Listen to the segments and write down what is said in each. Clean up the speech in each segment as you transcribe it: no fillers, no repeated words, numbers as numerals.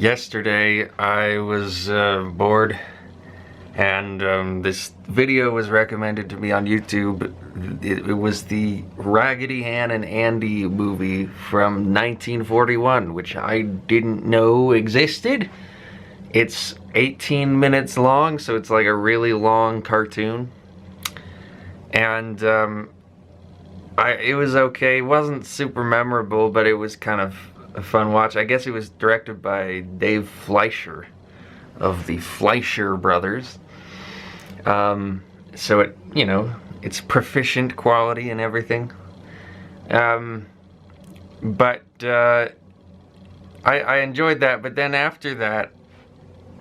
Yesterday I was bored and this video was recommended to me on YouTube. It was the Raggedy Ann and Andy movie from 1941, which I didn't know existed. It's 18 minutes long, so it's like a really long cartoon. And it was okay. It wasn't super memorable, but it was kind of a fun watch. I guess it was directed by Dave Fleischer of the Fleischer Brothers. So it, you know, it's proficient quality and everything. But I enjoyed that. But then after that,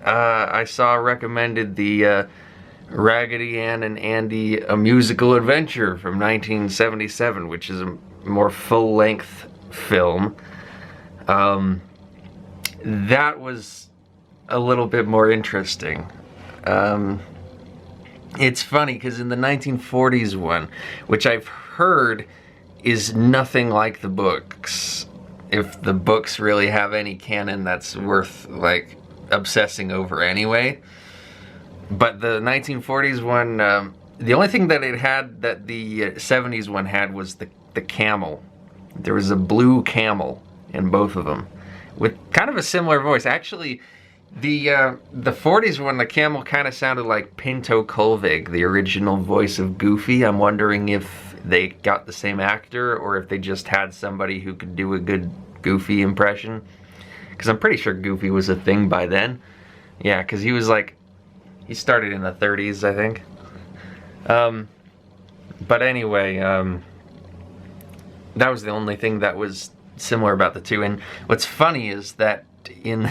I saw recommended the Raggedy Ann and Andy: A Musical Adventure from 1977, which is a more full-length film. That was a little bit more interesting. It's funny because in the 1940s one, which I've heard is nothing like the books, if the books really have any canon that's worth like obsessing over anyway. But the 1940s one, the only thing that it had that the 70s one had was the camel. There was a blue camel in both of them with kind of a similar voice. Actually, the 40s one, the camel kind of sounded like Pinto Colvig, the original voice of Goofy. I'm wondering if they got the same actor or if they just had somebody who could do a good Goofy impression. Because I'm pretty sure Goofy was a thing by then. Yeah, because he was like, he started in the 30s, I think. But anyway, that was the only thing that was similar about the two. And what's funny is that in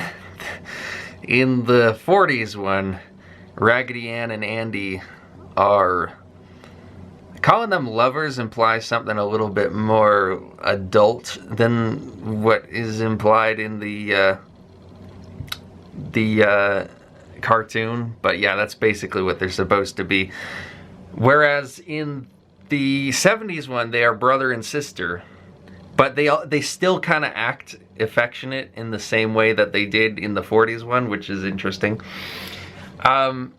the 40s one, Raggedy Ann and Andy are, calling them lovers implies something a little bit more adult than what is implied in the cartoon. But yeah, that's basically what they're supposed to be. Whereas in the 70s one, they are brother and sister. But they still kind of act affectionate in the same way that they did in the 40s one, which is interesting. But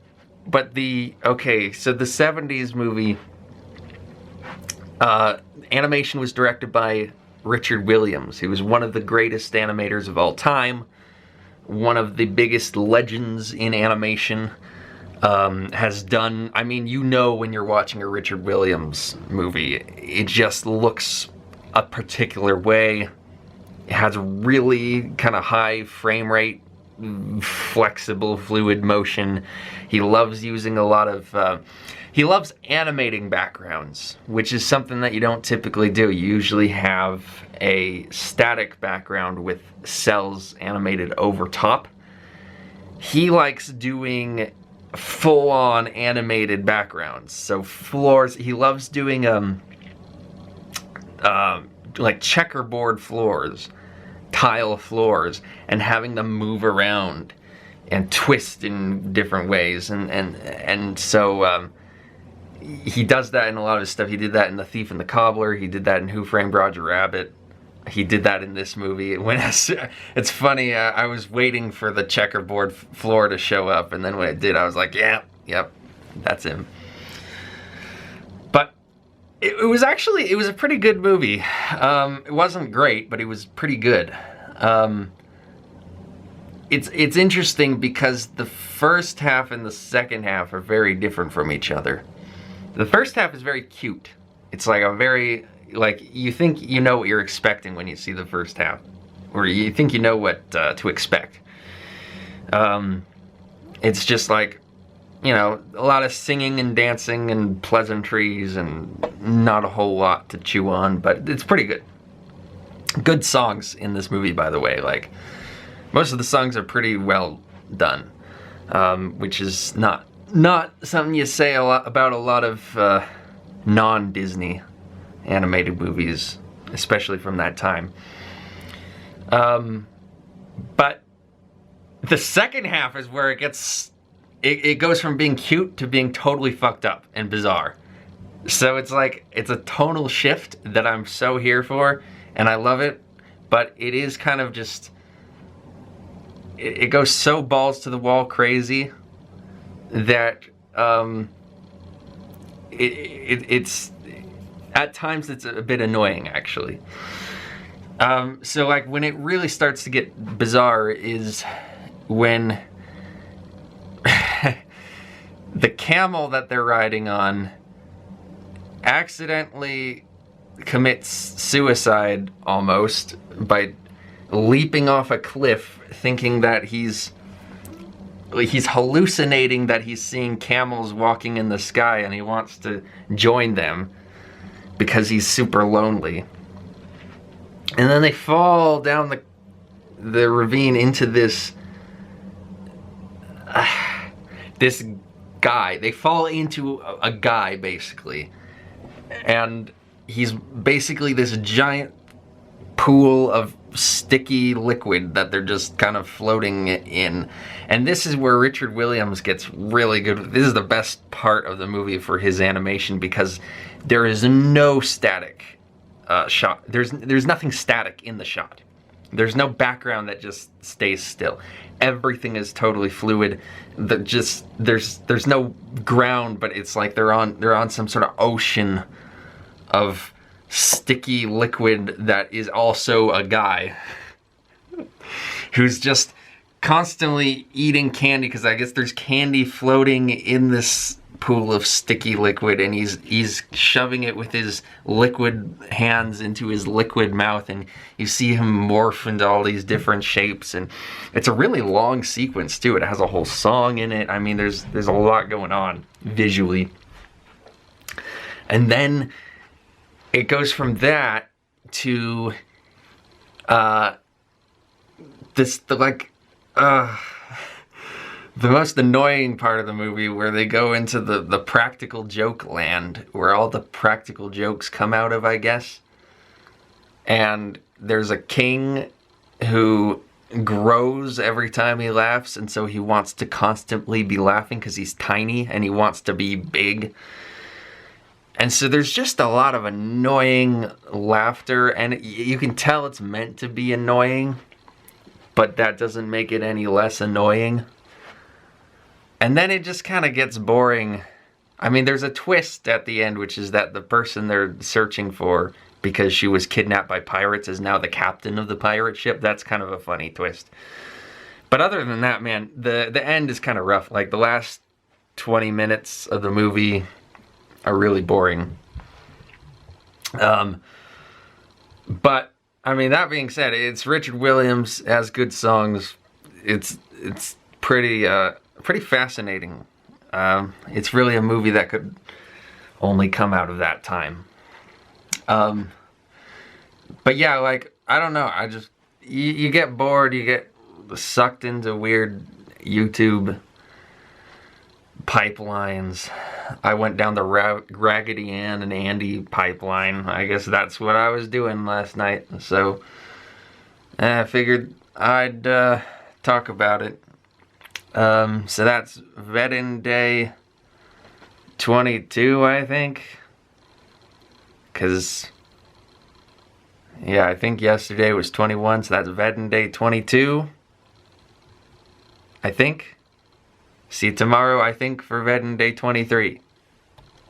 so the 70s movie, animation was directed by Richard Williams. He was one of the greatest animators of all time, one of the biggest legends in animation. Has done, I mean, you know when you're watching a Richard Williams movie, it just looks a particular way. It has really kind of high frame rate, flexible, fluid motion. He loves using a lot of, he loves animating backgrounds, which is something that you don't typically do. You usually have a static background with cells animated over top. He likes doing full-on animated backgrounds. So floors, he loves doing like checkerboard floors, tile floors, and having them move around and twist in different ways. And so he does that in a lot of his stuff. He did that in The Thief and the Cobbler. He did that in Who Framed Roger Rabbit. He did that in this movie. It's funny, I was waiting for the checkerboard floor to show up, and then when it did, I was like, yeah, yep, that's him. But it was a pretty good movie. It wasn't great, but it was pretty good. It's interesting because the first half and the second half are very different from each other. The first half is very cute. It's like a very, like, you think you know what you're expecting when you see the first half, or you think you know what to expect. It's just like, you know, a lot of singing and dancing and pleasantries and not a whole lot to chew on, but it's pretty good. Good songs in this movie, by the way. Like, most of the songs are pretty well done, which is not something you say about a lot of non-Disney animated movies, especially from that time. But the second half is where it goes from being cute to being totally fucked up and bizarre. So it's like, it's a tonal shift that I'm so here for, and I love it, but it is kind of just, it goes so balls to the wall crazy that it's at times it's a bit annoying, actually. So like when it really starts to get bizarre is when the camel that they're riding on accidentally commits suicide almost by leaping off a cliff, thinking that he's hallucinating that he's seeing camels walking in the sky, and he wants to join them because he's super lonely. And then they fall down the ravine into this this guy. They fall into a guy, basically. And he's basically this giant pool of sticky liquid that they're just kind of floating in. And this is where Richard Williams gets really good. This is the best part of the movie for his animation, because there is no static shot. There's nothing static in the shot. There's no background that just stays still. Everything is totally fluid. There's no ground, but it's like they're on some sort of ocean of sticky liquid that is also a guy who's just constantly eating candy, because I guess there's candy floating in this pool of sticky liquid, and he's shoving it with his liquid hands into his liquid mouth, and you see him morph into all these different shapes. And it's a really long sequence too. It has a whole song in it. I mean, there's a lot going on visually. And then it goes from that to the most annoying part of the movie, where they go into the practical joke land, where all the practical jokes come out of, I guess. And there's a king who grows every time he laughs, and so he wants to constantly be laughing because he's tiny and he wants to be big. And so there's just a lot of annoying laughter, and you can tell it's meant to be annoying, but that doesn't make it any less annoying. And then it just kind of gets boring. I mean, there's a twist at the end, which is that the person they're searching for, because she was kidnapped by pirates, is now the captain of the pirate ship. That's kind of a funny twist. But other than that, man, the end is kind of rough. Like, the last 20 minutes of the movie are really boring. But, I mean, that being said, it's Richard Williams, has good songs. It's pretty fascinating. It's really a movie that could only come out of that time. But yeah, like, I don't know, you get bored, you get sucked into weird YouTube pipelines. I went down the Raggedy Ann and Andy pipeline. I guess that's what I was doing last night, so I figured I'd talk about it. So that's VEDN Day 22, I think. Because, yeah, I think yesterday was 21, so that's VEDN Day 22. I think. See you tomorrow, I think, for VEDN Day 23.